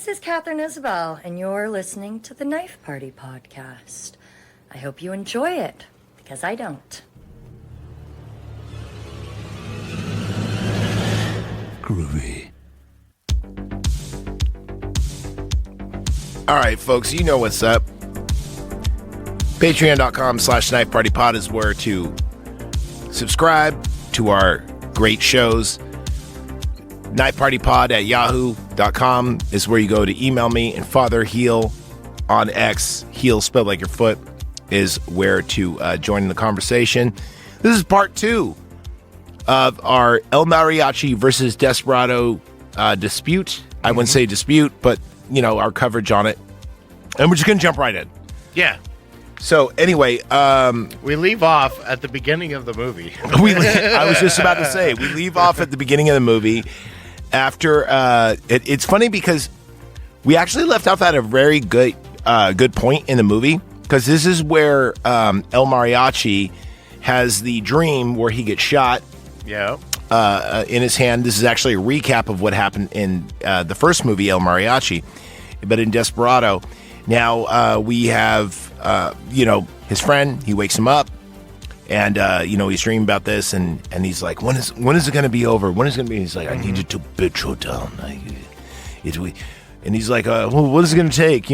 This is Catherine Isabel, and you're listening to the Knife Party podcast. I hope you enjoy it, because I don't. Groovy. All right, folks, you know what's up. Patreon.com/KnifePartyPod is where to subscribe to our great shows. KnifePartyPod@yahoo.com is where you go to email me, and Father Heel on X, heel spelled like your foot, is where to join in the conversation. This is part 2 of our El Mariachi versus Desperado dispute. I wouldn't say dispute, but, you know, our coverage on it. And we're just going to jump right in. Yeah. So, anyway. We leave off at the beginning of the movie. I was just about to say, we leave off at the beginning of the movie. After, it's funny because we actually left off at a very good point in the movie. Because this is where El Mariachi has the dream where he gets shot. Yeah. In his hand. This is actually a recap of what happened in the first movie, El Mariachi. But in Desperado, now we have, his friend. He wakes him up. And, he's dreaming about this. And he's like, when is it going to be over? When is it going to be? He's like, I need you to bitch her down. And he's like, well, what is it going to take?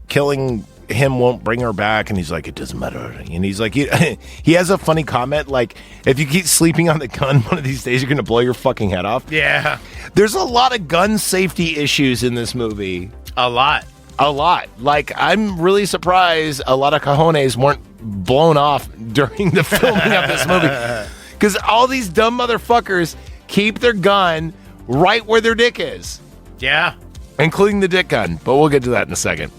Killing him won't bring her back. And he's like, it doesn't matter. And he's like, he has a funny comment, like, if you keep sleeping on the gun, one of these days you're going to blow your fucking head off. Yeah. There's a lot of gun safety issues in this movie. A lot. Like, I'm really surprised a lot of cojones weren't blown off during the filming of this movie. Because all these dumb motherfuckers keep their gun right where their dick is. Yeah. Including the dick gun. But we'll get to that in a second.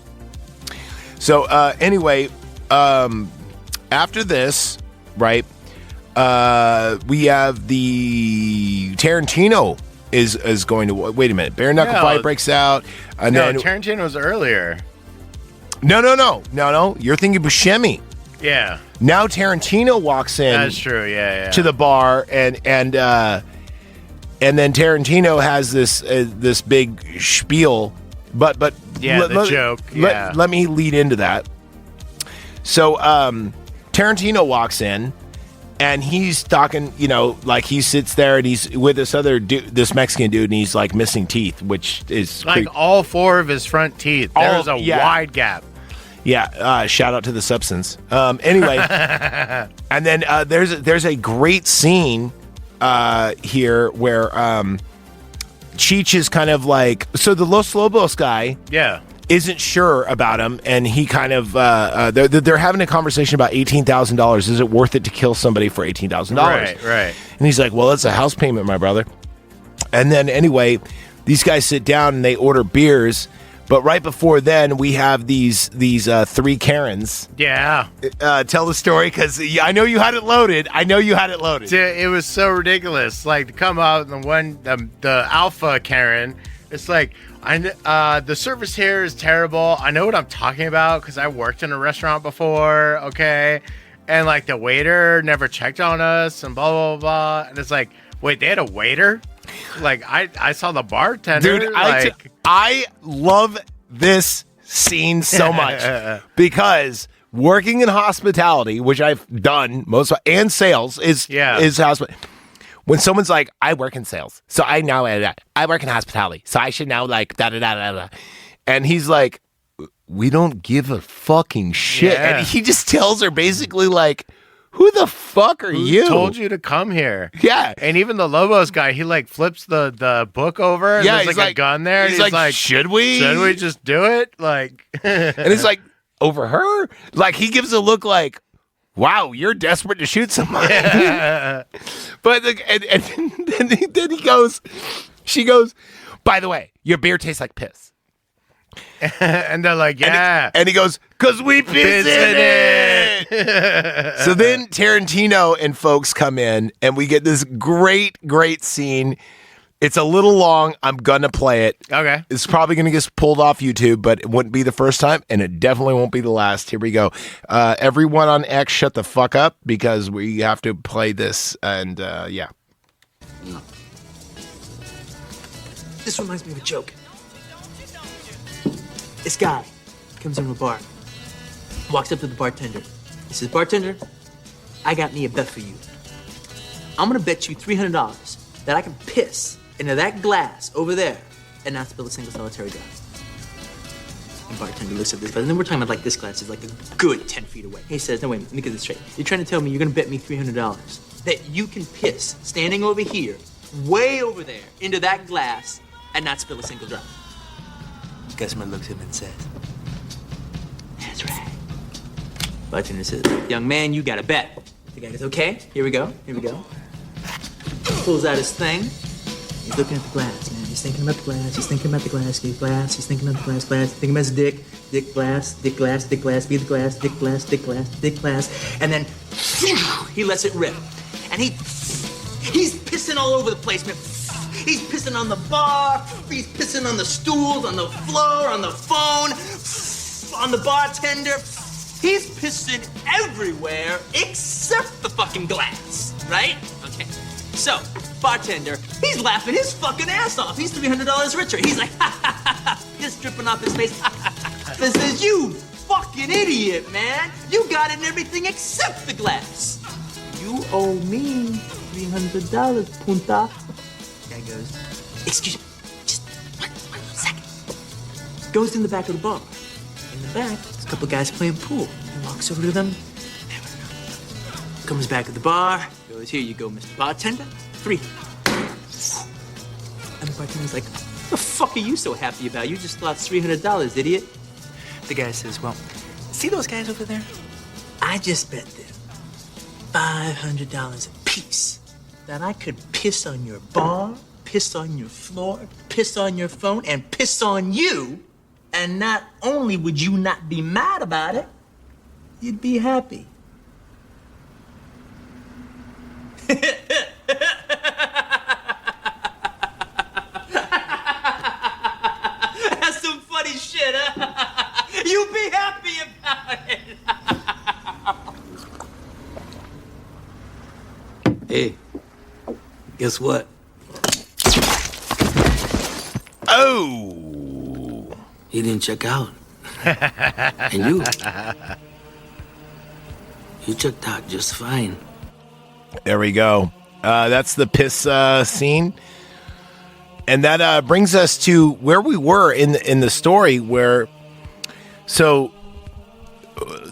So, anyway, after this, right, we have the Tarantino is going to... Wait a minute. Bare knuckle fight breaks out. And no, then, Tarantino was earlier. No. You're thinking Buscemi. Yeah. Now Tarantino walks in. That's true, yeah. To the bar, and then Tarantino has this big spiel, but yeah, the joke. Yeah. Let me lead into that. So Tarantino walks in, and he's talking, like he sits there and he's with this other dude, this Mexican dude, and he's like missing teeth, which is like all 4 of his front teeth. There's a wide gap. Yeah, shout out to the substance. Anyway, and then there's a great scene here where Cheech is kind of like, so the Los Lobos guy, isn't sure about him, and he kind of they're having a conversation about $18,000. Is it worth it to kill somebody for $18,000? Right. And he's like, well, that's a house payment, my brother. And then anyway, these guys sit down and they order beers. But right before then, we have these 3 Karens. Yeah. Tell the story, because I know you had it loaded. Dude, it was so ridiculous. Like, to come out and the alpha Karen, it's like, the service here is terrible. I know what I'm talking about because I worked in a restaurant before, okay? And, like, the waiter never checked on us and blah, blah, blah. And it's like, wait, they had a waiter? Like, I saw the bartender. Dude, I love this scene so much because working in hospitality, which I've done and sales is hospitality. When someone's like, I work in sales, so I know I work in hospitality, so I should know like da da da da da, and he's like, we don't give a fucking shit, and he just tells her basically like, who the fuck are you? Who told you to come here? Yeah. And even the Lobos guy, he like flips the book over and there's like a gun there. And he's like, should we just do it? Like, and it's like, over her? Like, he gives a look like, wow, you're desperate to shoot somebody. Yeah. But then he goes, she goes, by the way, your beer tastes like piss. And they're like, yeah. And he goes, because we piss in it. So then Tarantino and folks come in, and we get this great scene. It's a little long. I'm going to play it. Okay. It's probably going to get pulled off YouTube, but it wouldn't be the first time, and it definitely won't be the last. Here we go. Everyone on X, shut the fuck up, because we have to play this, and yeah. This reminds me of a joke. This guy comes into a bar, walks up to the bartender. He says, "Bartender, I got me a bet for you. I'm gonna bet you $300 that I can piss into that glass over there and not spill a single solitary drop." And bartender looks at this glass, and then we're talking about like this glass is like a good 10 feet away. He says, "No, wait, let me get this straight. You're trying to tell me you're gonna bet me $300 that you can piss standing over here, way over there, into that glass and not spill a single drop?" Customer looks at him and says, "That's right." Bartender says, "Young man, you got a bet." The guy goes, "Okay, here we go. Pulls out his thing. He's looking at the glass, man. He's thinking about the glass. He's thinking about the glass. He's thinking about the glass. He's thinking about his dick. Dick glass. Be the glass. Dick glass. And then he lets it rip. And he's pissing all over the place, man. He's pissing on the bar. He's pissing on the stools, on the floor, on the phone, on the bartender. He's pissing everywhere except the fucking glass, right? Okay. So, bartender, he's laughing his fucking ass off. He's $300 richer. He's like, ha ha ha ha, piss dripping off his face. Ha ha ha. This is you fucking idiot, man. You got it in everything except the glass. You owe me $300, punta. Guy goes, "Excuse me, just one second." Goes in the back of the bar. In the back, there's a couple guys playing pool. He walks over to them. Comes back at the bar. Goes, "Here you go, Mr. Bartender. 3. And the bartender's like, "What the fuck are you so happy about? You just lost $300, idiot." The guy says, "Well, see those guys over there? I just bet them $500 a piece that I could piss on your bar, piss on your floor, piss on your phone, and piss on you. And not only would you not be mad about it, you'd be happy." That's some funny shit, huh? You'd be happy about it. Hey, guess what? Oh, He didn't check out. And you checked out just fine. there we go. That's the piss scene, and that brings us to where we were in the story.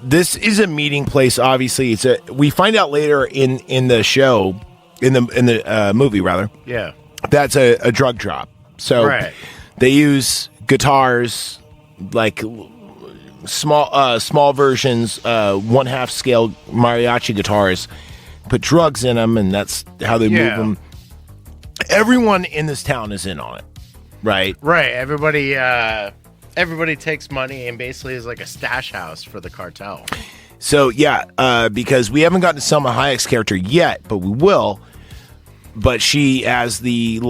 This is a meeting place. Obviously, we find out later in the show, in the movie rather. Yeah, That's a drug drop. So right. They use guitars, like small versions, 1/2 scale mariachi guitars, put drugs in them, and that's how they move them. Everyone in this town is in on it, right? Right. Everybody takes money and basically is like a stash house for the cartel. So because we haven't gotten to Selma Hayek's character yet, but we will. But she has the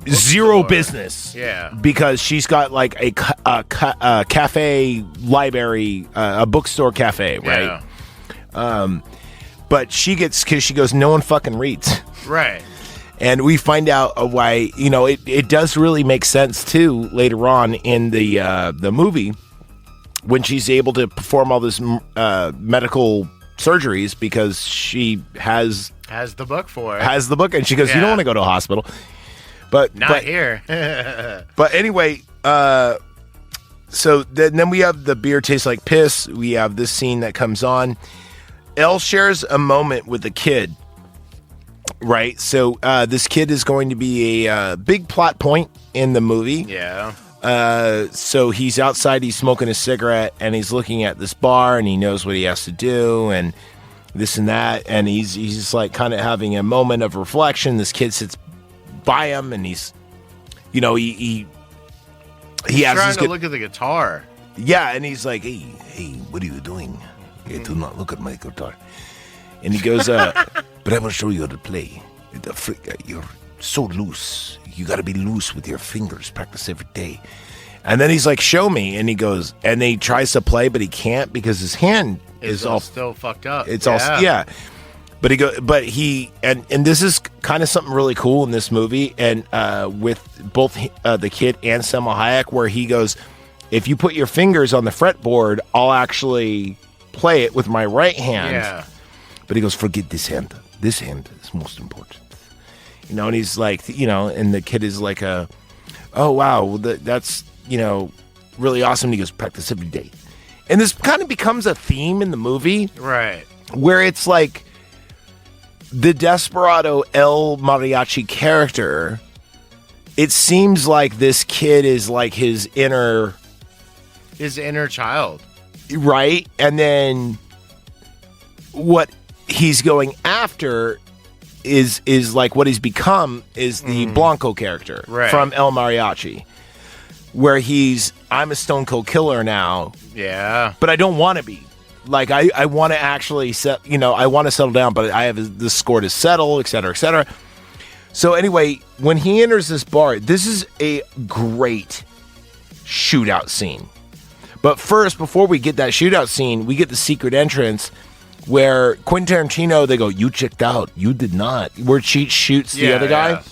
zero business, because she's got like a cafe library, a bookstore cafe, right? But because she goes, no one fucking reads, Right. and we find out why. It does really make sense too later on in the movie when she's able to perform all this medical surgeries because she has the book for it. Has the book, and she goes, "You don't want to go to a hospital." But here. But anyway, so then we have the beer tastes like piss. We have this scene that comes on. Elle shares a moment with the kid, right? So this kid is going to be a big plot point in the movie. Yeah. So he's outside, he's smoking a cigarette, and he's looking at this bar, and he knows what he has to do, and this and that, and he's just like kind of having a moment of reflection. This kid sits by him, and he's he has trying to look at the guitar. Yeah, and he's like, hey, what are you doing? Do not look at my guitar. And he goes, but I will show you how to play. You're so loose. You got to be loose with your fingers. Practice every day. And then he's like, show me. And he goes, and he tries to play, but he can't because his hand is all still fucked up. It's all, yeah. But and this is kind of something really cool in this movie, and with both the kid and Selma Hayek, where he goes, if you put your fingers on the fretboard, I'll actually play it with my right hand. Yeah. But he goes, forget this hand. This hand is most important. You know, and he's like, you know, and the kid is like, oh, wow, well, that's, you know, really awesome. And he goes, practice every day. And this kind of becomes a theme in the movie. Right. Where it's like the Desperado El Mariachi character, it seems like this kid is like his inner child. Right? And then what he's going after is like what he's become is the Blanco character from El Mariachi, where I'm a stone cold killer now. Yeah. But I don't want to be. Like, I want to actually I want to settle down, but I have this score to settle, et cetera, et cetera. So anyway, when he enters this bar, this is a great shootout scene. But first, before we get that shootout scene, we get the secret entrance where Quentin Tarantino, they go, you checked out. You did not. Where Cheech shoots the other guy. Yeah.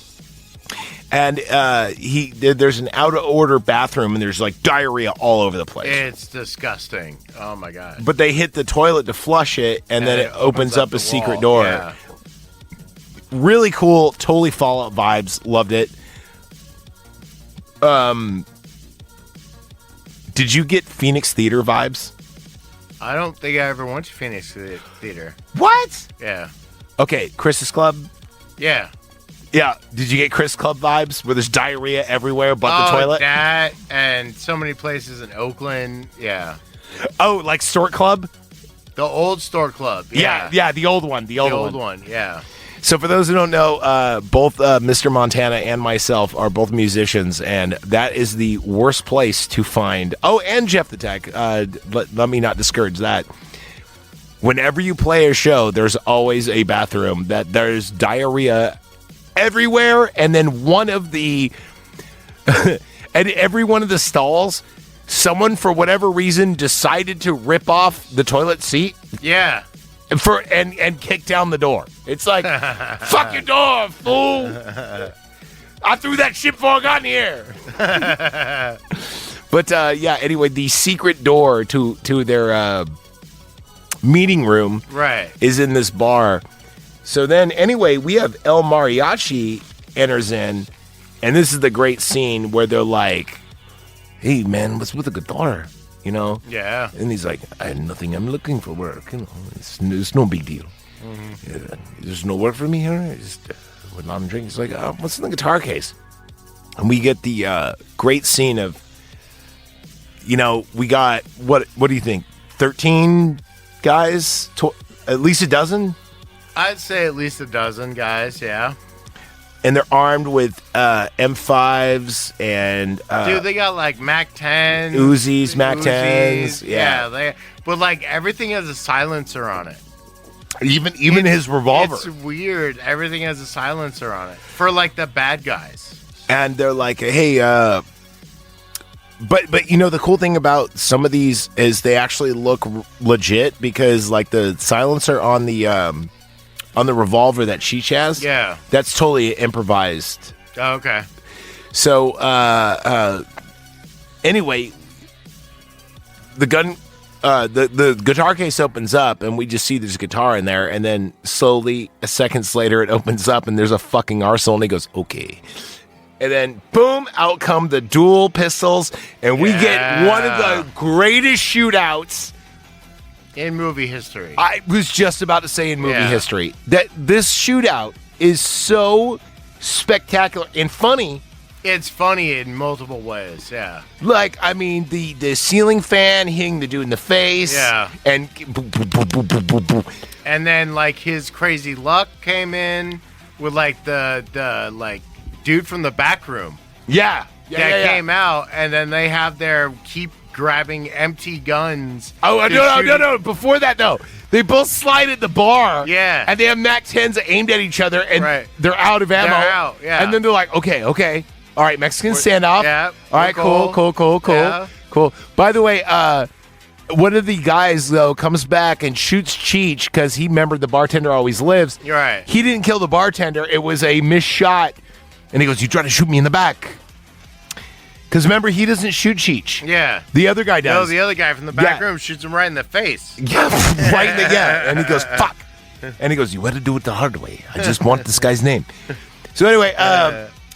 And there's an out-of-order bathroom, and there's, like, diarrhea all over the place. It's disgusting. Oh, my God. But they hit the toilet to flush it, and then it opens up a secret door. Yeah. Really cool. Totally Fallout vibes. Loved it. Did you get Phoenix Theater vibes? I don't think I ever went to Phoenix Theater. What? Yeah. Okay, Chris's Club? Yeah. Yeah. Did you get Chris Club vibes where there's diarrhea everywhere but the toilet? That and so many places in Oakland. Yeah. Oh, like Stork Club? The old Store Club. Yeah, the old one. The old one. Yeah. So for those who don't know, both Mr. Montana and myself are both musicians, and that is the worst place to find. Oh, and Jeff the Tech. Let me not discourage that. Whenever you play a show, there's always a bathroom that there's diarrhea everywhere, and then one of the and every one of the stalls, someone for whatever reason decided to rip off the toilet seat. Yeah. And kick down the door. It's like, fuck your door, fool. I threw that shit before I got in here. But yeah, anyway, the secret door to their meeting room is in this bar. So then, anyway, we have El Mariachi enters in, and this is the great scene where they're like, hey, man, what's with the guitar? You know? Yeah. And he's like, I had nothing. I'm looking for work. You know, it's no big deal. There's no work for me here. I just went on and drink. He's like, what's in the guitar case? And we get the great scene of, you know, we got, what do you think? 13 guys? At least a dozen? I'd say at least a dozen guys, yeah. And they're armed with M5s and dude, they got like Mac 10 Uzis, Mac 10s. Yeah, but like everything has a silencer on it. Even his revolver. It's weird. Everything has a silencer on it for like the bad guys. And they're like, hey, but you know the cool thing about some of these is they actually look legit because like the silencer on the revolver that Cheech has, that's totally improvised. Oh, okay. So, anyway, the guitar case opens up, and we just see there's a guitar in there, and then slowly, seconds later, it opens up, and there's a fucking arsenal, and he goes, okay. And then, boom, out come the dual pistols, and we get one of the greatest shootouts in movie history. I was just about to say in movie history that this shootout is so spectacular and funny. It's funny in multiple ways, yeah. Like, I mean, the ceiling fan hitting the dude in the face. Yeah. And and then, like, his crazy luck came in with, like, the like, dude from the back room. Yeah. Came out, and then they have their keep grabbing empty guns. Oh, no. Before that, though, they both slide at the bar. Yeah. And they have Mac 10s aimed at each other, and they're out of ammo. They're out, yeah. And then they're like, okay. All right, Mexicans stand off. Yeah. All right, cool. Yeah. Cool. By the way, one of the guys, though, comes back and shoots Cheech because he remembered the bartender always lives. You're right. He didn't kill the bartender. It was a missed shot. And he goes, you tried to shoot me in the back. Because remember, he doesn't shoot Cheech. Yeah. The other guy No, does. the other guy from the back Yeah. room shoots him right in the face. Yeah, right in the And he goes, fuck. And he goes, you had to do it the hard way. I just want this guy's name. So anyway,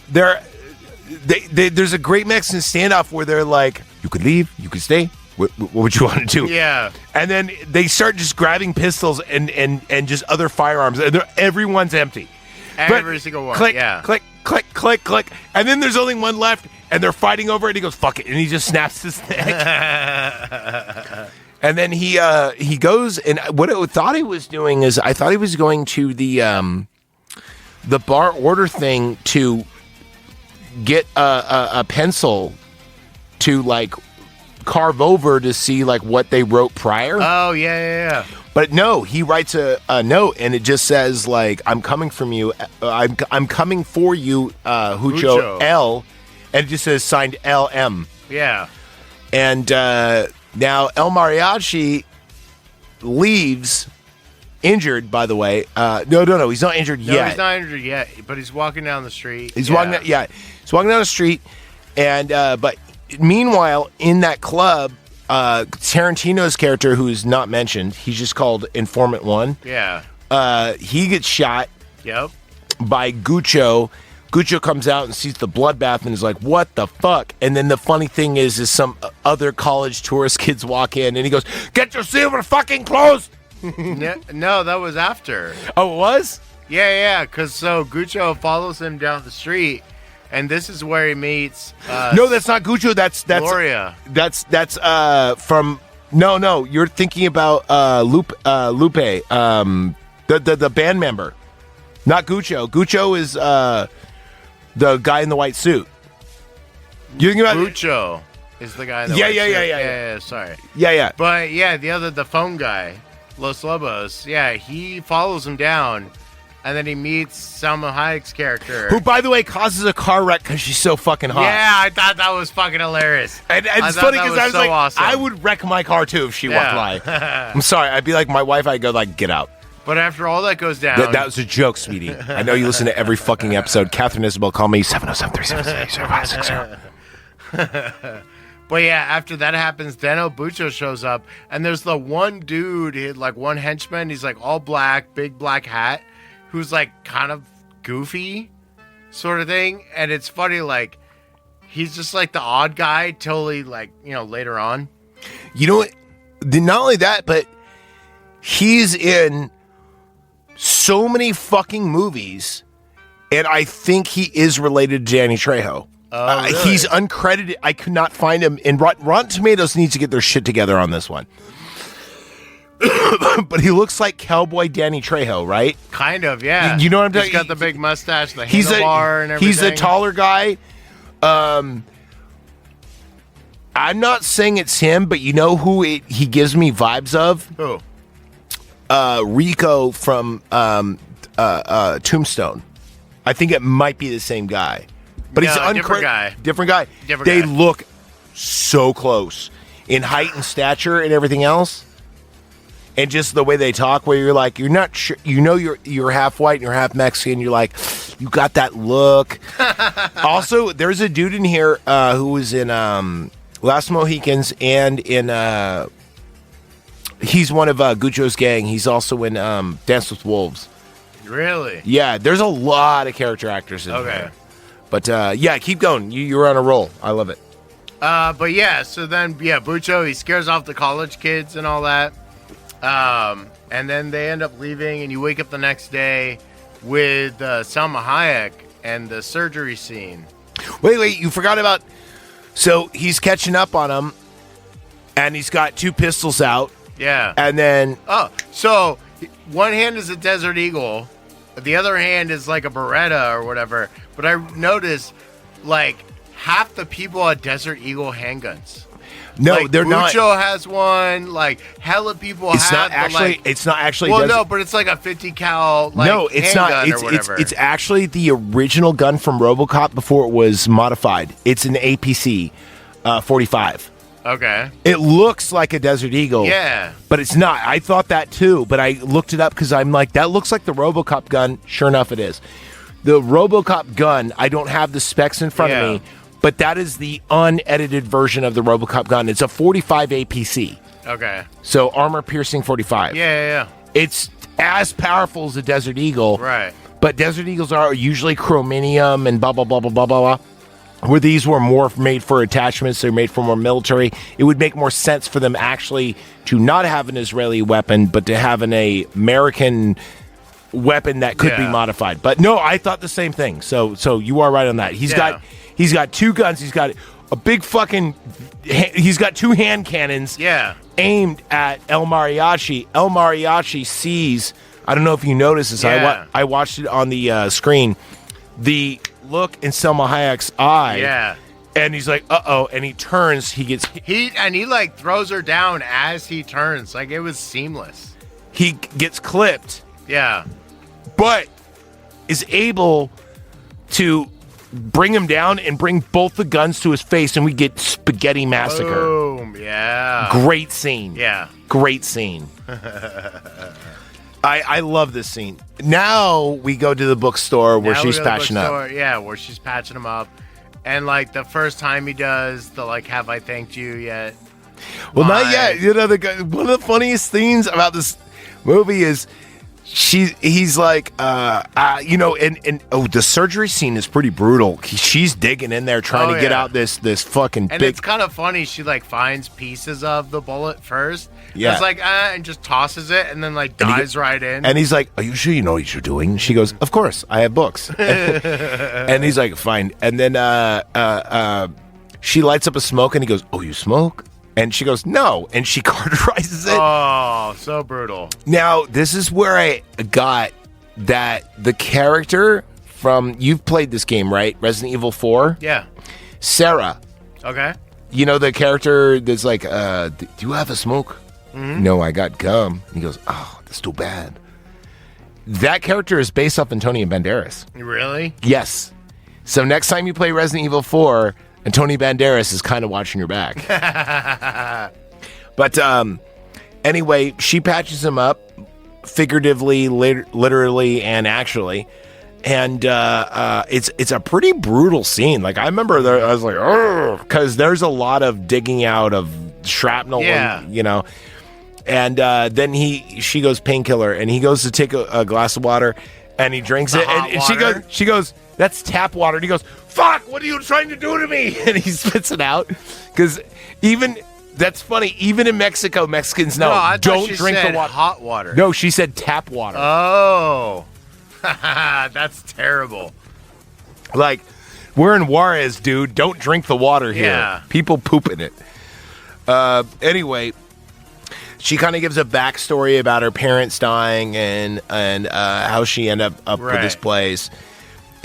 there's a great Mexican standoff where they're like, you could leave, you could stay. What would you want to do? Yeah. And then they start just grabbing pistols and just other firearms. Everyone's empty. Every single one. Click, yeah. click, click, click, click. And then there's only one left, and they're fighting over it. And he goes, fuck it. And he just snaps his neck. And then he goes, and what I thought he was doing is I thought he was going to the bar order thing to get a pencil to like carve over to see like what they wrote prior. Oh, yeah. But no, he writes a note, and it just says like, "I'm coming from you. I'm coming for you, Hucho L," and it just says signed LM. Yeah. And now El Mariachi leaves injured. By the way, no, he's not injured No, yet. he's not injured yet, but he's walking down the street. He's walking. He's walking down the street, and but meanwhile, in that club. Tarantino's character, who's not mentioned, he's just called Informant 1. Yeah. He gets shot Yep. by Gucho. Gucho comes out and sees the bloodbath and is like, what the fuck? And then the funny thing is some other college tourist kids walk in and he goes, get your silver fucking clothes! No, that was after. Oh, it was? Yeah, because so Gucho follows him down the street, and this is where he meets... no, that's not Gucho. That's Gloria. That's from... No, you're thinking about Lupe, the band member. Not Gucho. Gucho is the guy in the white suit. You thinking about... Gucho is the guy in the Yeah, white yeah, suit. yeah. Yeah, sorry. Yeah. But yeah, the phone guy, Los Lobos, yeah, he follows him down, and then he meets Salma Hayek's character. Who, by the way, causes a car wreck because she's so fucking hot. Yeah, I thought that was fucking hilarious. And I it's thought funny that because I was so like, awesome. I would wreck my car too if she walked by. I'm sorry. I'd be like my wife. I'd go like, get out. But after all that goes down... That was a joke, sweetie. I know you listen to every fucking episode. Catherine Isabel, call me 707-377-0560. But yeah, after that happens, Deno Bucho shows up, and there's the one dude, like one henchman, he's like all black, big black hat, who's like kind of goofy sort of thing. And it's funny, like, he's just like the odd guy till he, like, later on. You know what? Not only that, but he's in so many fucking movies, and I think he is related to Danny Trejo. Oh, really? He's uncredited. I could not find him. And Rotten Tomatoes needs to get their shit together on this one. But he looks like Cowboy Danny Trejo, right? Kind of, yeah. You know what I'm talking? He's got the big mustache, the He's handlebar and everything. He's a taller guy. I'm not saying it's him, but you know who he gives me vibes of? Who? Rico from Tombstone. I think it might be the same guy. But he's No, different guy. Different guy. They look so close in height and stature and everything else. And just the way they talk, where you're like, you're not sure, you're half white and you're half Mexican. You're like, you got that look. Also, there's a dude in here who was in Last Mohicans and in he's one of Gucho's gang. He's also in Dance with Wolves. Really? Yeah, there's a lot of character actors in there. But yeah, keep going. You're on a roll. I love it. But yeah, so then Bucho, he scares off the college kids and all that. And then they end up leaving, and you wake up the next day with Salma Hayek and the surgery scene. Wait, you forgot about... So he's catching up on him, and he's got two pistols out. Yeah. And then... Oh, so one hand is a Desert Eagle, the other hand is like a Beretta or whatever. But I noticed, like, half the people at Desert Eagle handguns. No, like, they're not. Bucho has one. Like, hella people It's have. not actually. It's not actually. Well, no, but it's like a 50 cal. Like, no, it's not. It's actually the original gun from RoboCop before it was modified. It's an APC 45. Okay. It looks like a Desert Eagle. Yeah. But it's not. I thought that too, but I looked it up because I'm like, that looks like the RoboCop gun. Sure enough, it is. The RoboCop gun, I don't have the specs in front of me, but that is the unedited version of the RoboCop gun. It's a 45 APC. Okay. So armor-piercing 45. Yeah. It's as powerful as the Desert Eagle. Right. But Desert Eagles are usually chromium and blah, blah, blah, blah, blah, blah, blah. Where these were more made for attachments, they're made for more military. It would make more sense for them actually to not have an Israeli weapon, but to have an American weapon that could be modified. But no, I thought the same thing. So you are right on that. He's got 2 guns. He's got a big fucking. He's got 2 hand cannons. Yeah. Aimed at El Mariachi. El Mariachi sees. I don't know if you noticed this. Yeah. I watched it on the screen. The look in Selma Hayek's eye. Yeah. And he's like, uh-oh, and he turns, he like throws her down as he turns. Like, it was seamless. He gets clipped. Yeah. But is able to bring him down and bring both the guns to his face, and we get spaghetti massacre. Boom, yeah. Great scene. Yeah. Great scene. I love this scene. Now we go to the bookstore where she's patching up. Yeah, where she's patching him up. And, like, the first time he does the, like, have I thanked you yet? Well, not yet. You know, one of the funniest things about this movie is he's like, you know, and the surgery scene is pretty brutal. She's digging in there trying to get out this fucking and big. It's kind of funny. She like finds pieces of the bullet first. Yeah. It's like, and just tosses it and then like dives right in. And he's like, are you sure you know what you're doing? She goes, of course, I have books. And he's like, fine. And then she lights up a smoke and he goes, oh, you smoke? And she goes, no. And she cauterizes it. Oh, so brutal. Now, this is where I got that the character from, you've played this game, right? Resident Evil 4? Yeah. Sarah. Okay. You know the character that's like, do you have a smoke? Mm-hmm. No, I got gum. And he goes, oh, that's too bad. That character is based off Antonio Banderas. Really? Yes. So next time you play Resident Evil 4, Antonio Banderas is kind of watching your back. But anyway, she patches him up figuratively, literally, and actually. And it's a pretty brutal scene. Like, I remember I was like, oh, because there's a lot of digging out of shrapnel, and, you know. And then she goes painkiller, and he goes to take a glass of water, and he drinks it. And she goes, that's tap water. And he goes, fuck, what are you trying to do to me? And he spits it out. Because that's funny, even in Mexico, Mexicans know, don't drink the water. Hot water. No, she said tap water. Oh. That's terrible. Like, we're in Juarez, dude. Don't drink the water here. Yeah. People poop in it. Anyway, she kind of gives a backstory about her parents dying and how she ended up with this place.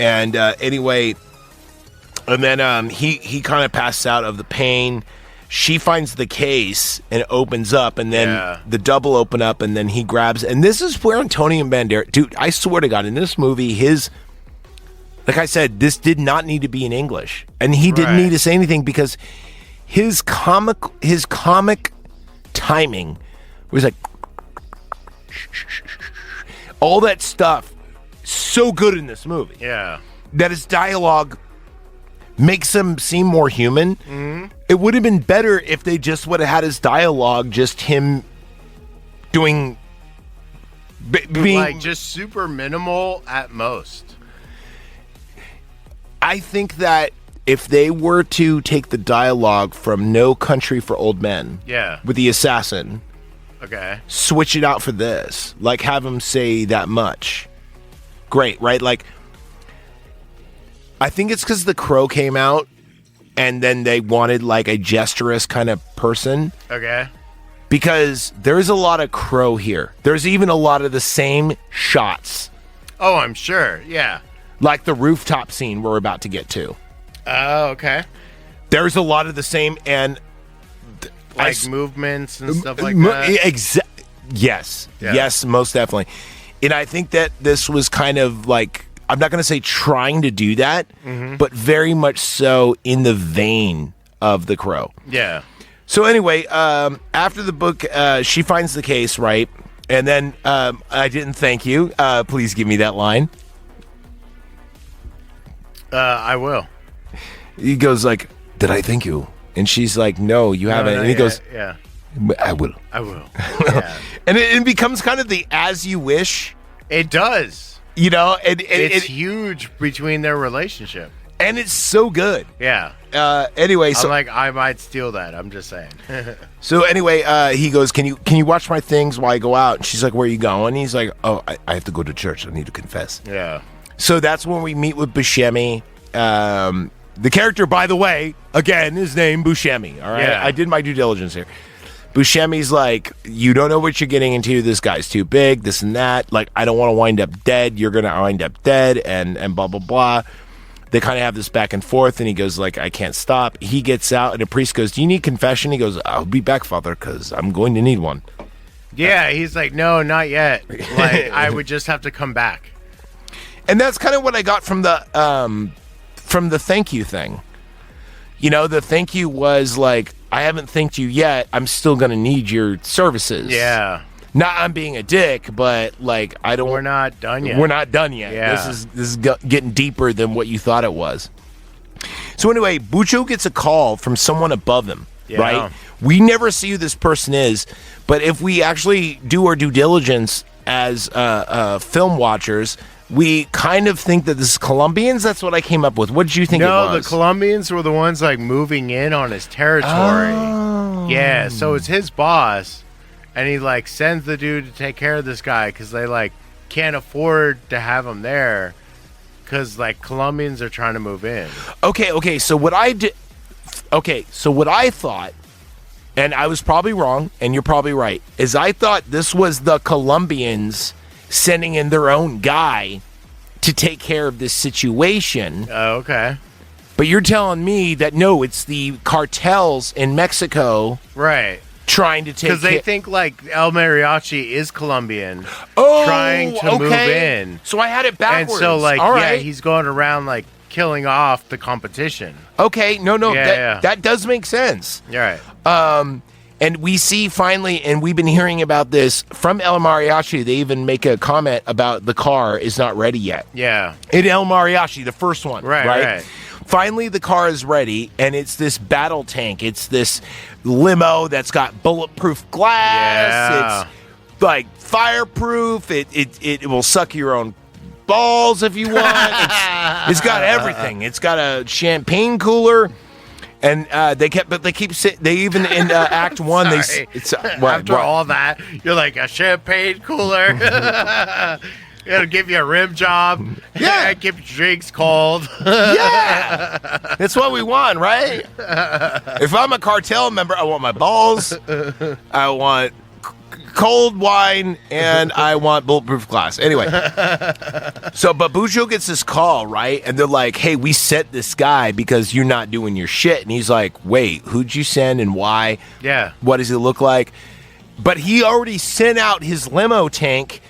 And anyway, and then he kind of passes out of the pain. She finds the case and it opens up, and then the double open up, and then he grabs. And this is where Antonio Banderas, dude, I swear to God, in this movie, like I said, this did not need to be in English, and he didn't need to say anything because his comic timing was like all that stuff. So good in this movie. Yeah. That his dialogue makes him seem more human. Mm-hmm. It would have been better if they just would have had his dialogue, just him doing being like just super minimal at most. I think that if they were to take the dialogue from No Country for Old Men, with the assassin, switch it out for this, like have him say that much. Great, right? Like, I think it's because The Crow came out, and then they wanted like a gesturous kind of person. Okay. Because there's a lot of Crow here. There's even a lot of the same shots. Oh, I'm sure. Yeah. Like the rooftop scene we're about to get to. Oh, okay. There's a lot of the same, and like movements and stuff like that. Yes. Yes, most definitely. And I think that this was kind of like, I'm not going to say trying to do that, but very much so in the vein of The Crow. Yeah. So anyway, after the book, she finds the case, right? And then I didn't thank you. Please give me that line. I will. He goes like, "Did I thank you?" And she's like, "No, you haven't." And he goes, yeah. "I will." I will. Yeah. And it becomes kind of the as you wish, It does. you know, and It's huge between their relationship. and it's so good. Yeah. Anyway, I'm so like, I might steal that. I'm just saying. he goes, "Can you watch my things while I go out?" And she's like, "Where are you going?" He's like, "Oh, I have to go to church. I need to confess." Yeah. So that's when we meet with Buscemi. The character, by the way, again, is named Buscemi. All right, Yeah. I did my due diligence here. Buscemi's like, "You don't know what you're getting into. This guy's too big. This and that. Like, I don't want to wind up dead. You're gonna wind up dead." And blah blah blah. They kind of have this back and forth, and he goes like, "I can't stop." He gets out, and the priest goes, "Do you need confession?" He goes, "I'll be back, Father, because I'm going to need one." Yeah. He's like, no, not yet. Like, I would just have to come back. And that's kind of what I got from the thank you thing. You know, the thank you was like, "I haven't thanked you yet. I'm still going to need your services." Yeah. Not I'm being a dick, but like I don't. We're not done yet. We're not done yet. Yeah. This is getting deeper than what you thought it was. So anyway, Bucho gets a call from someone above him. Yeah. Right. We never see who this person is, but if we actually do our due diligence as film watchers, we kind of think that this is Colombians. That's what I came up with. What did you think it No, was? the Colombians were the ones like moving in on his territory. Oh. Yeah, so it's his boss, and he like sends the dude to take care of this guy because they like can't afford to have him there because like Colombians are trying to move in. Okay. So what I did. Okay, so what I thought, and I was probably wrong, and you're probably right, is I thought this was the Colombians sending in their own guy to take care of this situation. Oh, okay. But you're telling me that no, it's the cartels in Mexico Right. trying to take Because they think like El Mariachi is Colombian, oh, trying to move in. So I had it backwards. And so like, All yeah, right. he's going around like killing off the competition. Okay, no, Yeah. that does make sense. You're right. And we see finally, and we've been hearing about this from El Mariachi. They even make a comment about the car is not ready yet. Yeah. In El Mariachi, the first one. Right. Finally, the car is ready, and it's this battle tank. It's this limo that's got bulletproof glass. Yeah. It's like fireproof. It will suck your own balls if you want. It's got everything. It's got a champagne cooler. And they even in Act One Sorry. what? All that, you're like a champagne cooler. It'll give you a rim job. Yeah. Keep your drinks cold. Yeah, that's what we want, right? If I'm a cartel member, I want my balls. I want cold wine, and I want bulletproof glass. Anyway, but Bujo gets this call, right? And they're like, "Hey, we sent this guy because you're not doing your shit." And he's like, "Wait, who'd you send and why? Yeah. What does it look like?" But he already sent out his limo tank,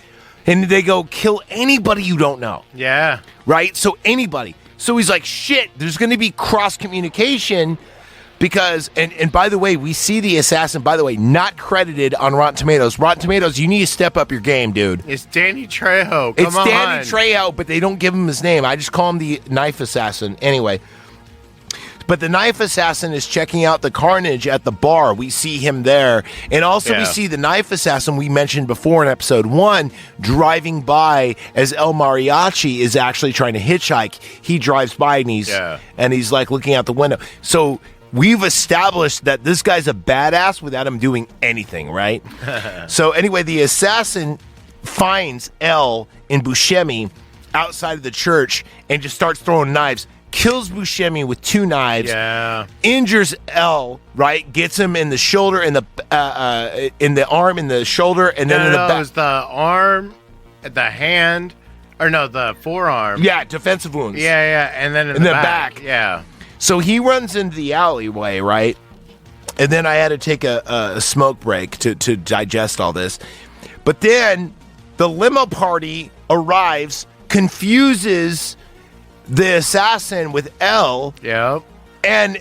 and they go, "Kill anybody you don't know." Yeah. Right? So anybody. So he's like, "Shit, there's going to be cross communication." Because, and by the way, we see the assassin, by the way, not credited on Rotten Tomatoes. Rotten Tomatoes, you need to step up your game, dude. It's Danny Trejo. It's Danny Trejo, but they don't give him his name. I just call him the knife assassin. Anyway. But the knife assassin is checking out the carnage at the bar. We see him there. And also we see the knife assassin we mentioned before in episode 1 driving by as El Mariachi is actually trying to hitchhike. He drives by and he's like looking out the window. So we've established that this guy's a badass without him doing anything, right? So anyway, the assassin finds El and Buscemi outside of the church and just starts throwing knives. Kills Buscemi with 2 knives. Yeah. Injures El, right? Gets him in the shoulder, in the arm, in the shoulder, and then in the back. It was the arm, the hand, or no, the forearm. Yeah, defensive wounds. Yeah, and then in the back. Yeah. So he runs into the alleyway, right? And then I had to take a smoke break to digest all this. But then the limo party arrives, confuses the assassin with El. Yep. And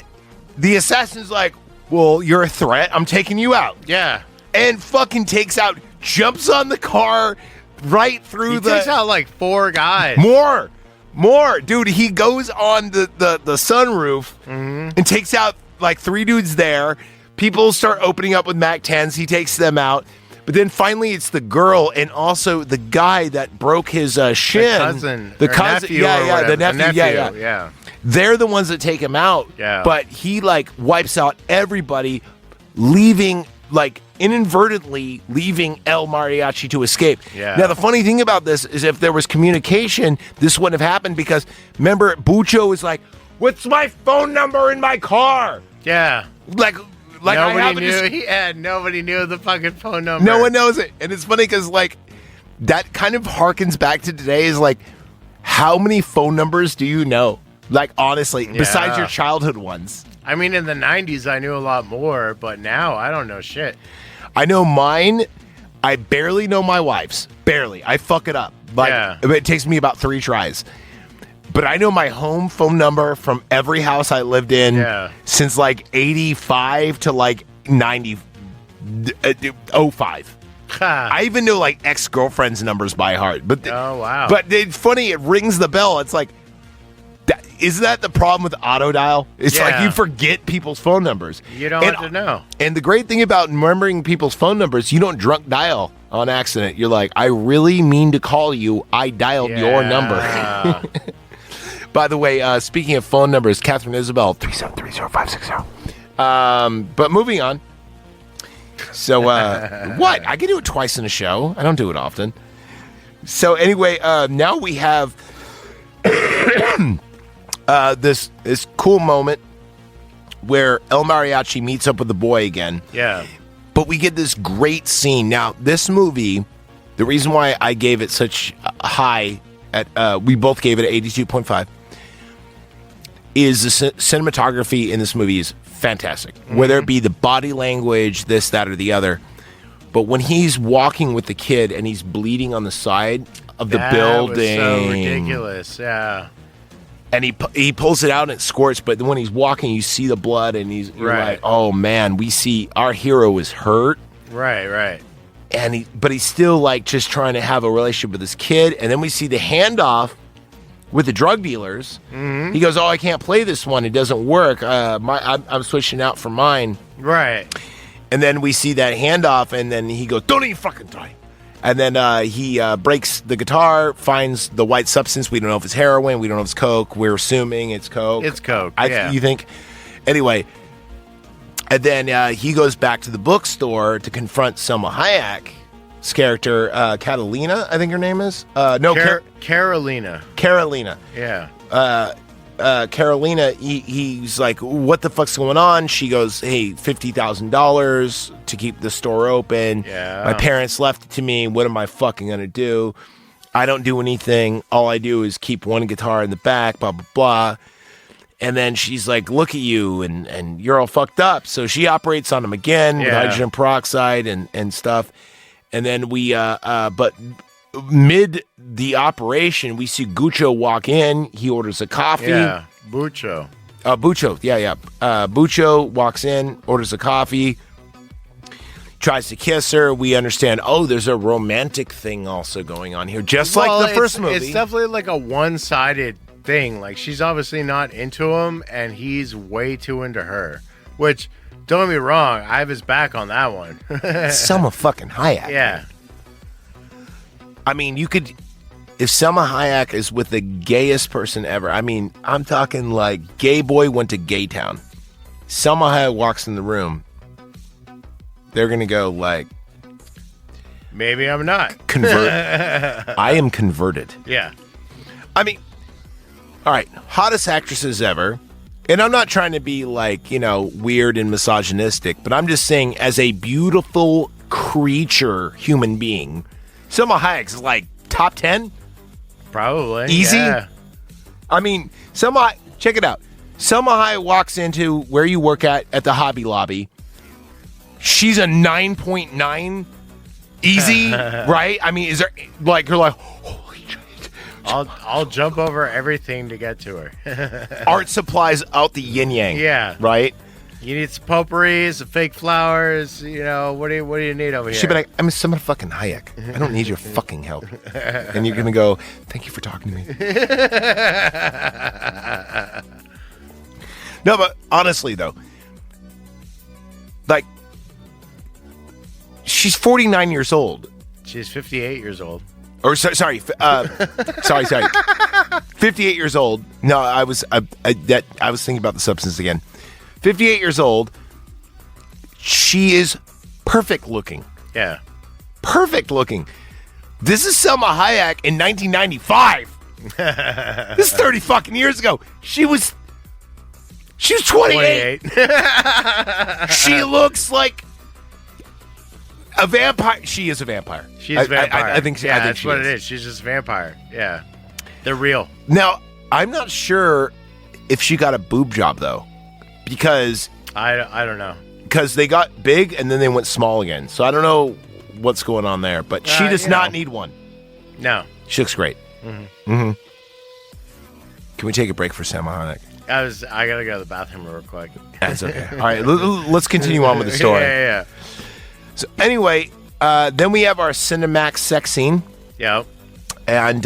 the assassin's like, "Well, you're a threat. I'm taking you out." Yeah. And fucking takes out, jumps on the car right through He takes out like 4 guys. More, dude. He goes on the sunroof and takes out like 3 dudes there. People start opening up with Mac 10s. He takes them out. But then finally it's the girl and also the guy that broke his shin. The cousin. The nephew. Yeah. They're the ones that take him out. Yeah. But he like wipes out everybody, leaving like inadvertently leaving El Mariachi to escape. Yeah. Now the funny thing about this is if there was communication, this wouldn't have happened because remember Bucho is like, "What's my phone number in my car?" Yeah. Like nobody knew. Nobody knew the fucking phone number. No one knows it, and it's funny because like that kind of harkens back to today. Is like, how many phone numbers do you know? Like honestly, besides your childhood ones. I mean, in the 90s, I knew a lot more, but now I don't know shit. I know mine. I barely know my wife's. Barely. I fuck it up. Like, it takes me about 3 tries. But I know my home phone number from every house I lived in since like 85 to like 05. I even know like ex-girlfriends' numbers by heart. But oh, wow. But it's funny. It rings the bell. It's like, isn't that the problem with auto dial? It's like you forget people's phone numbers. You don't have to know. And the great thing about remembering people's phone numbers, you don't drunk dial on accident. You're like, I really mean to call you. I dialed your number. By the way, speaking of phone numbers, Catherine Isabel, 3730560. But moving on. So, what? I can do it twice in a show. I don't do it often. So anyway, now we have this cool moment where El Mariachi meets up with the boy again. Yeah. But we get this great scene. Now, this movie, the reason why I gave it such a high, we both gave it an 82.5, is the cinematography in this movie is fantastic. Whether it be the body language, this, that, or the other. But when he's walking with the kid and he's bleeding on the side of the building. Was so ridiculous, yeah. And he pulls it out and it squirts, but when he's walking, you see the blood, and you're like, oh man, we see our hero is hurt. Right. And but he's still like just trying to have a relationship with his kid. And then we see the handoff with the drug dealers. Mm-hmm. He goes, oh, I can't play this one. It doesn't work. I'm switching out for mine. Right. And then we see that handoff, and then he goes, don't even fucking try. And then he breaks the guitar, finds the white substance. We don't know if it's heroin. We don't know if it's coke. We're assuming it's coke. It's coke, You think? Anyway. And then he goes back to the bookstore to confront Selma Hayek's character, Catalina, I think her name is. Carolina. Carolina. Yeah. Carolina, he's like, what the fuck's going on? She goes, hey, $50,000 to keep the store open. Yeah. My parents left it to me. What am I fucking going to do? I don't do anything. All I do is keep one guitar in the back, blah, blah, blah. And then she's like, look at you, and you're all fucked up. So she operates on him again with hydrogen peroxide and stuff. And then but mid the operation, we see Guccio walk in. He orders a coffee. Yeah, Bucho. Bucho, yeah. Bucho walks in, orders a coffee, tries to kiss her. We understand, there's a romantic thing also going on here, just like the first movie. It's definitely like a one-sided thing. Like, she's obviously not into him, and he's way too into her. Which, don't get me wrong, I have his back on that one. Selma fucking Hayek. Yeah. I mean, you could, if Selma Hayek is with the gayest person ever, I mean, I'm talking like gay boy went to gay town. Selma Hayek walks in the room. They're going to go like, maybe I'm not. Convert. I am converted. Yeah. I mean, all right, hottest actresses ever. And I'm not trying to be like, weird and misogynistic, but I'm just saying as a beautiful creature, human being, Selma Hayek's like top 10? Probably. Easy? Yeah. I mean, check it out. Selma Hayek walks into where you work at the Hobby Lobby. She's a 9.9 easy, right? I mean, is there like, you're like, holy shit. I'll jump over everything to get to her. Art supplies out the yin yang. Yeah. Right? You need some potpourri, some fake flowers. You know, what do you need over here? She'd be like, I'm Salma fucking Hayek. I don't need your fucking help. And you're gonna go, thank you for talking to me. No, but honestly though, like, she's 49 years old. She's 58 years old. Or sorry, 58 years old. No, I was thinking about the substance again. 58 years old. She is perfect looking. Yeah. Perfect looking. This is Salma Hayek in 1995. This is 30 fucking years ago. She was 28. She looks like a vampire. She is a vampire. She's a vampire. I think. Yeah, I think that's what it is. She's just a vampire. Yeah, they're real. Now, I'm not sure if she got a boob job though, because I don't know. Because they got big and then they went small again. So I don't know what's going on there. But she does not need one. No, she looks great. Mm-hmm. Can we take a break for Salma Hayek? I gotta go to the bathroom real quick. That's okay. All right, let's continue on with the story. Yeah. So anyway, then we have our Cinemax sex scene. Yep. And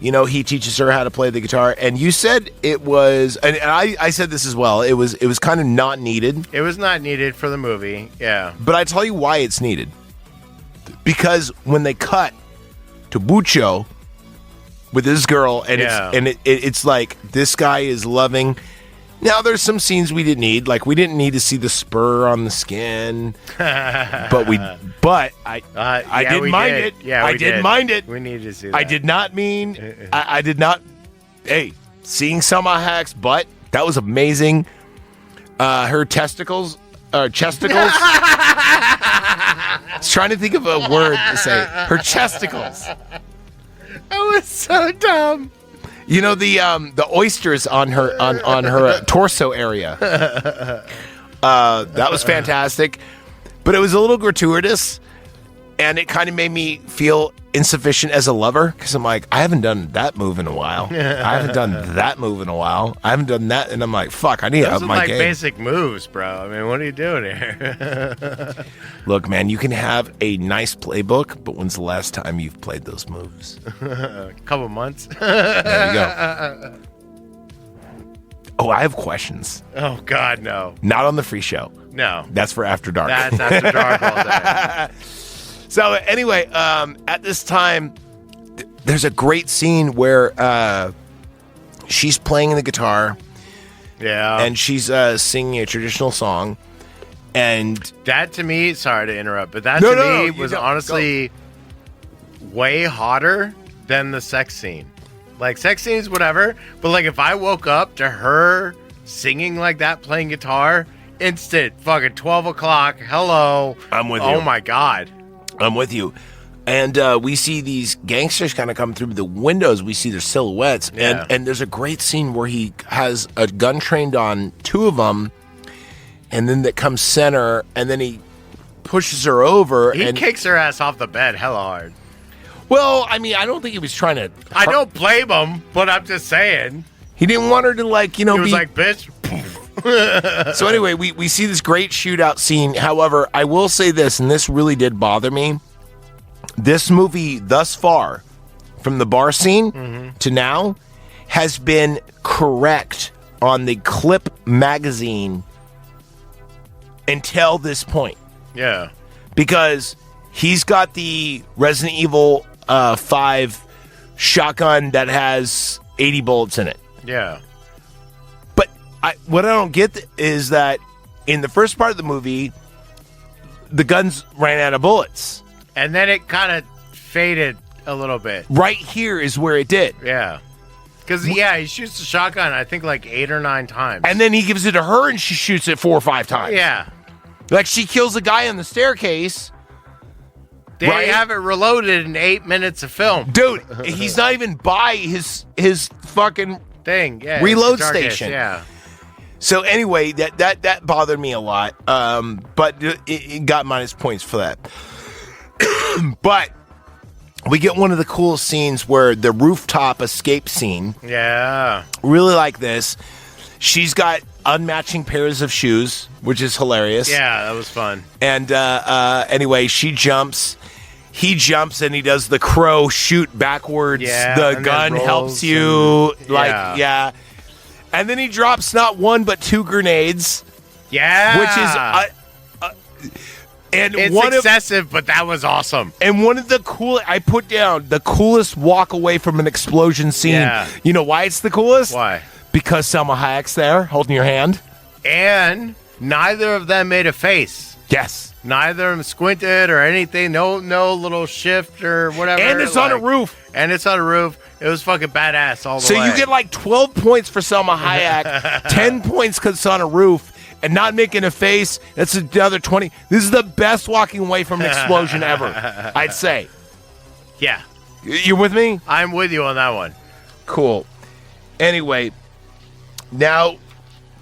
he teaches her how to play the guitar. And you said it was, and I said this as well. It was kind of not needed. It was not needed for the movie. Yeah. But I tell you why it's needed. Because when they cut to Bucho with this girl, and it's like this guy is loving. Now there's some scenes we didn't need, like we didn't need to see the spur on the skin, but I didn't mind it. Yeah, I didn't mind it. We needed to see that. I did not mean. I did not. Hey, seeing Salma Hayek's butt, that was amazing. Her testicles. Chesticles. I was trying to think of a word to say. Her chesticles. That was so dumb. You know the oysters on her torso area. That was fantastic, but it was a little gratuitous, and it kind of made me feel insufficient as a lover because I'm like, I haven't done that move in a while. I haven't done that move in a while. I haven't done that, and I'm like, fuck, I need to up my game. Basic moves, bro. I mean, what are you doing here? Look, man, you can have a nice playbook, but when's the last time you've played those moves? A couple months. There you go. Oh, I have questions. Oh, God, no. Not on the free show. No. That's for After Dark. That's After Dark all day. So anyway, at this time, there's a great scene where she's playing the guitar. Yeah. And she's singing a traditional song. And that to me, sorry to interrupt, but that to me was honestly way hotter than the sex scene. Like, sex scenes, whatever. But like, if I woke up to her singing like that, playing guitar, instant fucking 12 o'clock. Hello. I'm with you. Oh my God. I'm with you. And we see these gangsters kind of come through the windows. We see their silhouettes. Yeah. And there's a great scene where he has a gun trained on two of them. And then that comes center. And then he pushes her over. He and kicks her ass off the bed hella hard. Well, I mean, I don't think he was trying to. I don't blame him, but I'm just saying. He didn't want her to, like, He was like, bitch. So anyway, we see this great shootout scene. However, I will say this, and this really did bother me. This movie thus far, from the bar scene to now, has been correct on the Clip magazine until this point. Yeah. Because he's got the Resident Evil 5 shotgun that has 80 bullets in it. Yeah. What I don't get is that in the first part of the movie, the guns ran out of bullets. And then it kind of faded a little bit. Right here is where it did. Yeah. Because, he shoots the shotgun, I think, like 8 or 9 times. And then he gives it to her and she shoots it 4 or 5 times. Yeah. Like, she kills a guy on the staircase. They have it reloaded in 8 minutes of film. Dude, he's not even by his fucking thing. Yeah. reload Darkest, station. Yeah. So anyway, that bothered me a lot. But it got minus points for that. But we get one of the coolest scenes where the rooftop escape scene. Yeah. Really like this. She's got unmatching pairs of shoes, which is hilarious. Yeah, that was fun. And anyway, she jumps. He jumps and he does the crow shoot backwards. Yeah, the gun helps you. yeah. And then he drops not one but two grenades. Yeah. Which is and it's one excessive, but that was awesome. And one of the I put down the coolest walk away from an explosion scene. Yeah. You know why it's the coolest? Why? Because Selma Hayek's there holding your hand. And neither of them made a face. Yes. Neither of them squinted or anything. No little shift or whatever. And it's on a roof. And it's on a roof. It was fucking badass all the way. So you get like 12 points for Selma Hayek, 10 points because it's on a roof, and not making a face. That's another 20. This is the best walking away from an explosion ever, I'd say. Yeah. You with me? I'm with you on that one. Cool. Anyway, now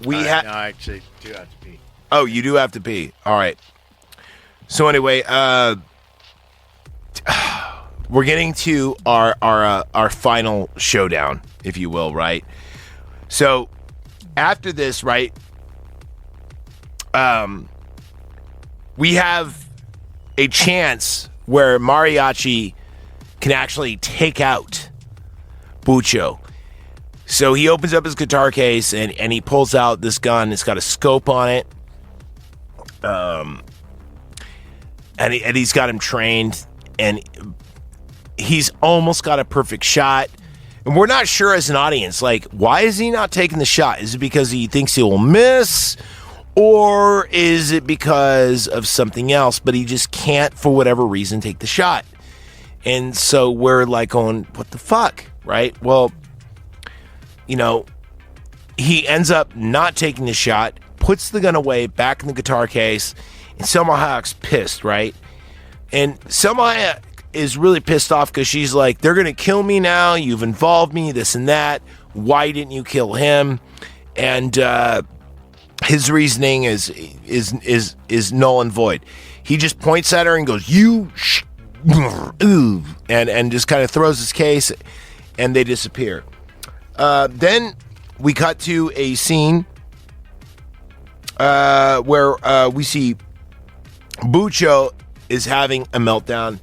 we have... No, I actually do have to pee. Oh, you do have to pee. All right. So anyway, we're getting to our final showdown, if you will, right? So after this, right, we have a chance where Mariachi can actually take out Bucho. So he opens up his guitar case and he pulls out this gun. It's got a scope on it. And he's got him trained, and he's almost got a perfect shot. And we're not sure as an audience, like, why is he not taking the shot? Is it because he thinks he will miss? Or is it because of something else? But he just can't, for whatever reason, take the shot. And so we're like going, what the fuck, right? Well, you know, he ends up not taking the shot, puts the gun away back in the guitar case, and Selma Hayek's pissed, right? And Selma Hayek is really pissed off because she's like, they're going to kill me now. You've involved me, this and that. Why didn't you kill him? And his reasoning is null and void. He just points at her and goes, and just kind of throws his case, and they disappear. Then we cut to a scene where we see Bucho is having a meltdown,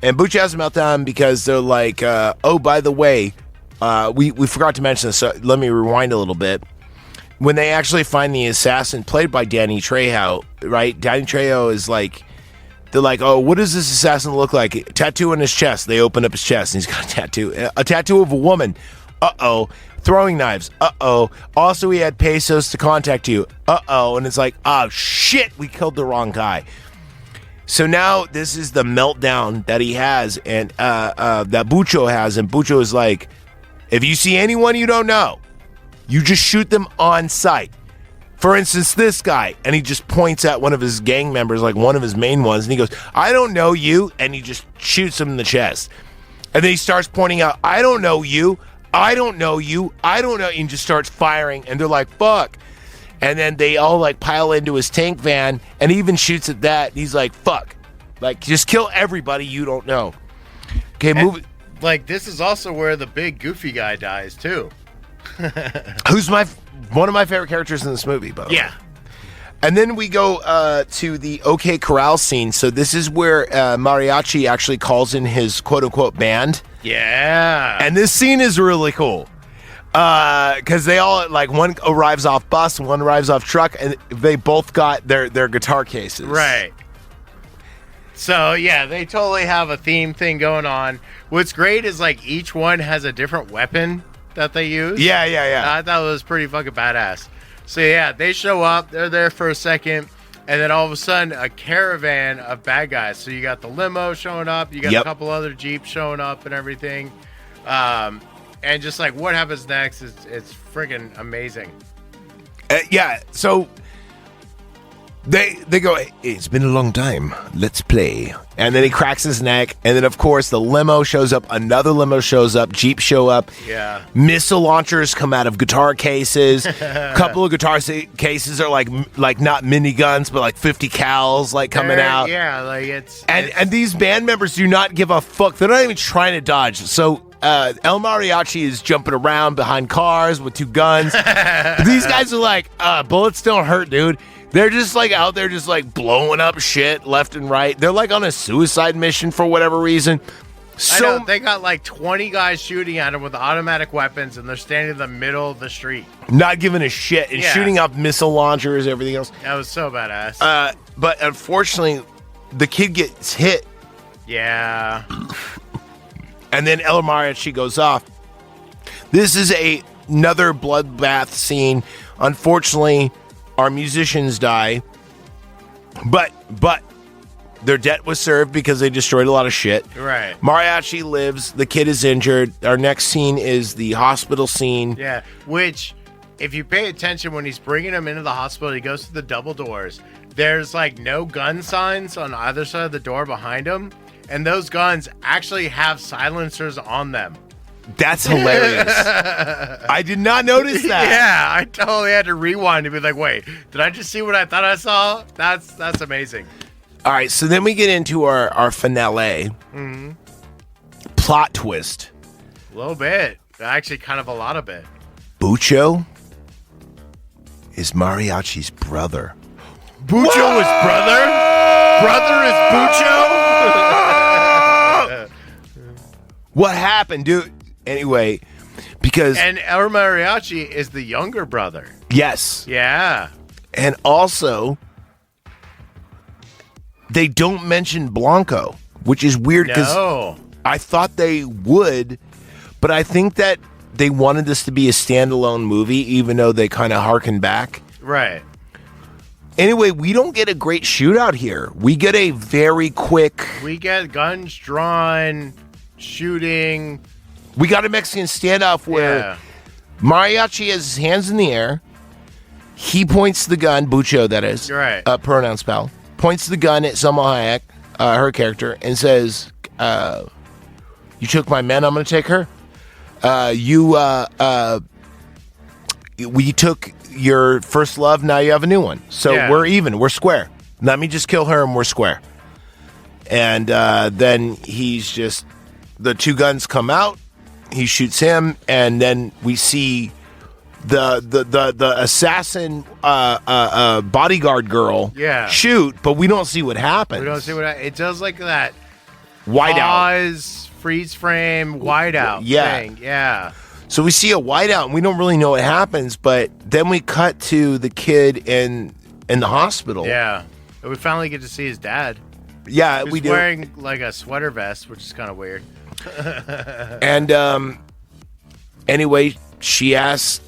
and Bucho has a meltdown because they're like, oh, by the way, we forgot to mention this, so let me rewind a little bit. When they actually find the assassin played by Danny Trejo, right? Danny Trejo is like, they're like, oh, what does this assassin look like? A tattoo on his chest. They open up his chest, and he's got a tattoo of a woman. Uh-oh. Throwing knives. Uh-oh. Also, he had pesos to contact you. Uh-oh. And it's like, oh, shit, we killed the wrong guy. So now this is the meltdown that he has, and that Bucho has, and Bucho is like, if you see anyone you don't know, you just shoot them on sight. For instance, this guy, and he just points at one of his gang members, like one of his main ones, and he goes, I don't know you, and he just shoots him in the chest. And then he starts pointing out, I don't know you, I don't know you, I don't know, and just starts firing, and they're like, fuck. And then they all like pile into his tank van, and he even shoots at that, and he's like, fuck. Like, just kill everybody you don't know. Okay, move. Like, this is also where the big goofy guy dies, too. Who's one of my favorite characters in this movie, by the way. Yeah. And then we go to the OK Corral scene. So this is where Mariachi actually calls in his quote-unquote band. Yeah. And this scene is really cool. Because they all, like, one arrives off bus, one arrives off truck, and they both got their guitar cases. Right. So, yeah, they totally have a theme thing going on. What's great is, like, each one has a different weapon that they use. Yeah. I thought it was pretty fucking badass. So, yeah, they show up. They're there for a second. And then all of a sudden, a caravan of bad guys. So you got the limo showing up. You got a couple other Jeeps showing up and everything. And just like what happens next is it's freaking amazing. Yeah, so they go, hey, it's been a long time. Let's play. And then he cracks his neck. And then, of course, the limo shows up. Another limo shows up. Jeep show up. Yeah. Missile launchers come out of guitar cases. A couple of guitar cases are like not miniguns, but like 50 cals like coming out. Yeah, like it's and these band members do not give a fuck. They're not even trying to dodge. So El Mariachi is jumping around behind cars with 2 guns. These guys are like, bullets don't hurt, dude. They're just like out there just like blowing up shit left and right. They're like on a suicide mission for whatever reason. I know, they got like 20 guys shooting at them with automatic weapons, and they're standing in the middle of the street. Not giving a shit and shooting up missile launchers, everything else. That was so badass. But unfortunately, the kid gets hit. Yeah. And then El Mariachi goes off. This is another bloodbath scene. Unfortunately, our musicians die. But their debt was served because they destroyed a lot of shit. Right. Mariachi lives. The kid is injured. Our next scene is the hospital scene. Yeah, which, if you pay attention, when he's bringing him into the hospital, he goes to the double doors. There's like no gun signs on either side of the door behind him. And those guns actually have silencers on them. That's hilarious. I did not notice that. Yeah, I totally had to rewind to be like, wait, did I just see what I thought I saw? That's amazing. All right, so then we get into our finale. Mm-hmm. Plot twist. A little bit. Actually, kind of a lot of it. Bucho is Mariachi's brother. Bucho is brother? Brother is Bucho? What happened, dude? Anyway, because... And El Mariachi is the younger brother. Yes. Yeah. And also... They don't mention Blanco, which is weird because I thought they would, but I think that they wanted this to be a standalone movie, even though they kind of harken back. Right. Anyway, we don't get a great shootout here. We get a very quick... We get guns drawn, shooting. We got a Mexican standoff where Mariachi has his hands in the air. He points the gun, Bucho that is, right. Pronoun spell. Points the gun at Selma Hayek, her character, and says, you took my men, I'm going to take her. We took your first love, now you have a new one. So we're even, we're square. Let me just kill her and we're square. And then he's just, the 2 guns come out, he shoots him, and then we see... The assassin bodyguard girl shoot, but we don't see what happens. We don't see it does like that whiteout, freeze frame whiteout thing. Yeah. So we see a whiteout and we don't really know what happens, but then we cut to the kid in the hospital. Yeah. And we finally get to see his dad. Yeah, we do. He's wearing like a sweater vest, which is kind of weird. And anyway, she asks,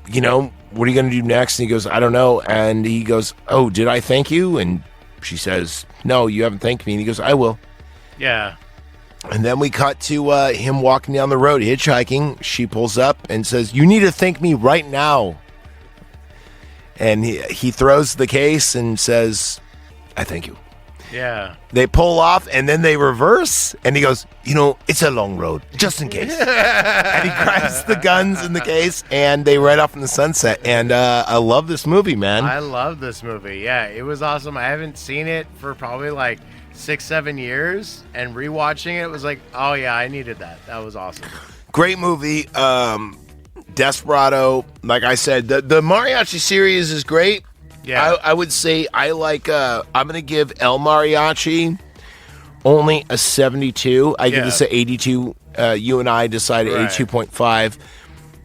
you know, what are you going to do next? And he goes, I don't know. And he goes, oh, did I thank you? And she says, no, you haven't thanked me. And he goes, I will. Yeah. And then we cut to him walking down the road, hitchhiking. She pulls up and says, you need to thank me right now. And he throws the case and says, I thank you. Yeah. They pull off and then they reverse. And he goes, you know, it's a long road, just in case. And he grabs the guns in the case and they ride off in the sunset. And I love this movie, man. I love this movie. Yeah, it was awesome. I haven't seen it for probably like 6-7 years. And rewatching it was like, oh, yeah, I needed that. That was awesome. Great movie. Desperado. Like I said, the Mariachi series is great. Yeah, I would say I like. I'm gonna give El Mariachi only a 72. I give this a 82. You and I decided 82.5.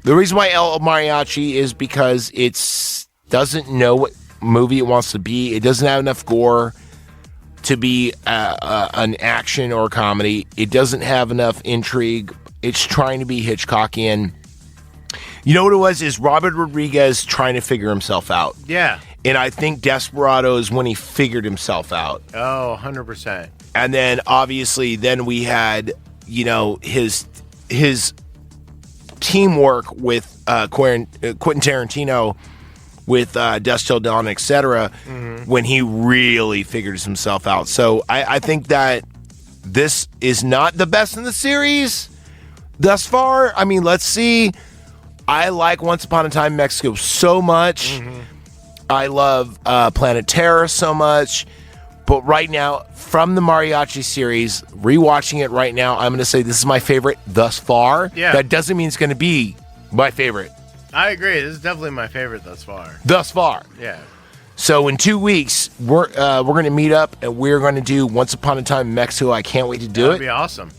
The reason why El Mariachi is because it doesn't know what movie it wants to be. It doesn't have enough gore to be an action or comedy. It doesn't have enough intrigue. It's trying to be Hitchcockian. You know what it was? Is Robert Rodriguez trying to figure himself out. Yeah. And I think Desperado is when he figured himself out. Oh, 100%. And then, obviously, then we had, you know, his teamwork with Quentin Tarantino with Dusk Till Dawn, etc., when he really figures himself out. So I think that this is not the best in the series thus far. I mean, let's see. I like Once Upon a Time in Mexico so much. I love Planet Terror so much. But right now, from the Mariachi series, rewatching it right now, I'm going to say this is my favorite thus far. Yeah. That doesn't mean it's going to be my favorite. I agree. This is definitely my favorite thus far. Thus far. Yeah. So in 2 weeks, we're going to meet up and we're going to do Once Upon a Time in Mexico. I can't wait to do That'd it. be awesome.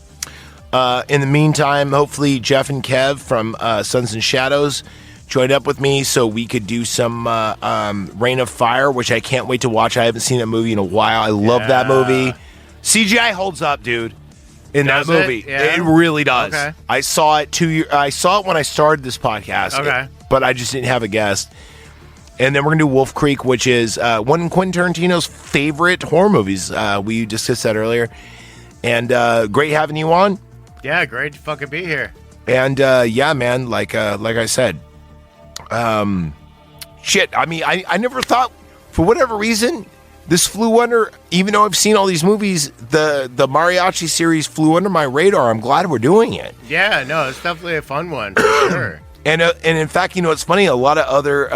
In the meantime, hopefully Jeff and Kev from Sons and Shadows joined up with me so we could do some Reign of Fire, which I can't wait to watch. I haven't seen that movie in a while. I love that movie. CGI holds up, dude. In Does that movie, it? Yeah. it really does. Okay. I saw it I saw it when I started this podcast. Okay. But I just didn't have a guest. And then we're gonna do Wolf Creek, which is one of Quentin Tarantino's favorite horror movies. We discussed that earlier. And great having you on. Yeah, great to fucking be here. And yeah, man, like I said, shit. I mean, I never thought, for whatever reason, this flew under. Even though I've seen all these movies, the Mariachi series flew under my radar. I'm glad we're doing it. Yeah, no, it's definitely a fun one for sure. And in fact, you know, it's funny. A lot of other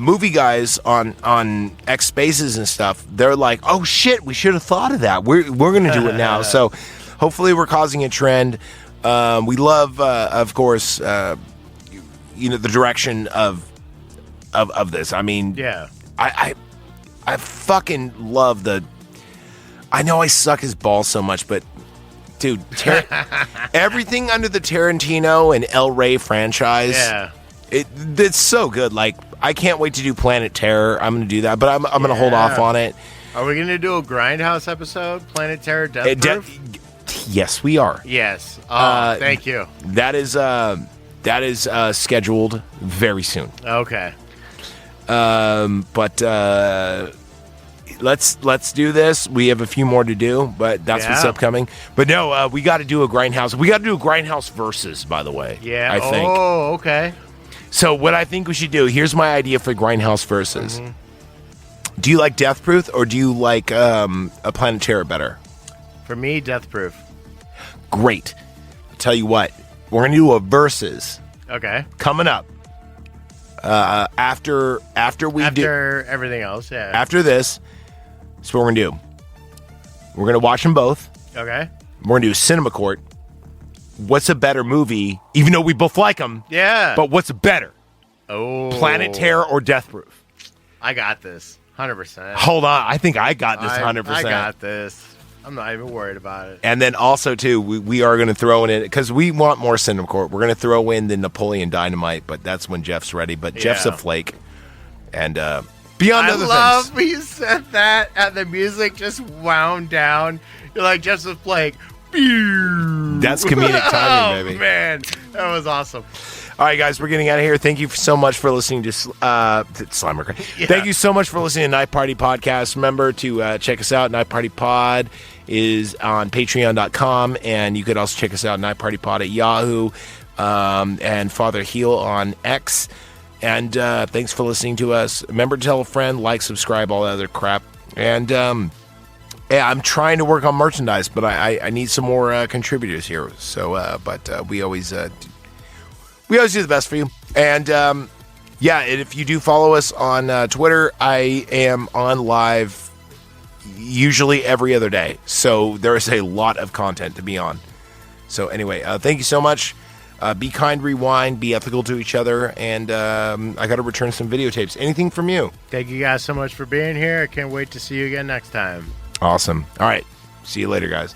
movie guys on X Spaces and stuff. They're like, oh shit, we should have thought of that. We're gonna do it now. So hopefully, we're causing a trend. We love, of course, the direction of this. I mean, Yeah. I fucking love the. I know I suck his balls so much, but dude, everything under the Tarantino and El Rey franchise, Yeah. it's so good. Like, I can't wait to do Planet Terror. I'm going to do that, but I'm going to hold off on it. Are we going to do a Grindhouse episode? Planet Terror Death Proof? Yes, we are. Yes. Oh, thank you. That is scheduled very soon. Okay. But let's do this. We have a few more to do, but that's what's upcoming. But no, we got to do a Grindhouse. We got to do a Grindhouse versus, by the way. Yeah. I think. Oh, okay. So what I think we should do, here's my idea for Grindhouse versus. Mm-hmm. Do you like Death Proof or do you like a Planet Terror better? For me, Death Proof. Great. I'll tell you what, we're going to do a versus Okay. coming up. After everything else, yeah. after this, that's what we're going to do. We're going to watch them both. Okay. We're going to do Cinema Court. What's a better movie, even though we both like them? Yeah. But what's better, Oh. Planet Terror or Death Proof? I got this. 100%. Hold on. I think I got this 100%. I got this. I'm not even worried about it. And then also, too, we are going to throw in it, because we want more Cinema Court. We're going to throw in the Napoleon Dynamite, but that's when Jeff's ready. But Jeff's a flake. And beyond other I love things. when you said that and the music just wound down. You're like, just a flake. Pew. That's comedic timing, baby. Oh, man. That was awesome. All right, guys, we're getting out of here. Thank you so much for listening to Slimer. Yeah. Thank you so much for listening to Night Party Podcast. Remember to check us out. Night Party Pod is on patreon.com, and you could also check us out, Night Party Pod at Yahoo, and Father Heel on X. And thanks for listening to us. Remember to tell a friend, like, subscribe, all that other crap. And yeah, I'm trying to work on merchandise, but I need some more contributors here. So, but we always do the best for you. And yeah, and if you do follow us on Twitter, I am on live usually every other day. So there is a lot of content to be on. So anyway, thank you so much. Be kind, rewind, be ethical to each other. And I got to return some videotapes. Anything from you? Thank you guys so much for being here. I can't wait to see you again next time. Awesome. All right. See you later, guys.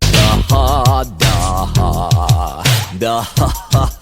Da ha da ha da ha ha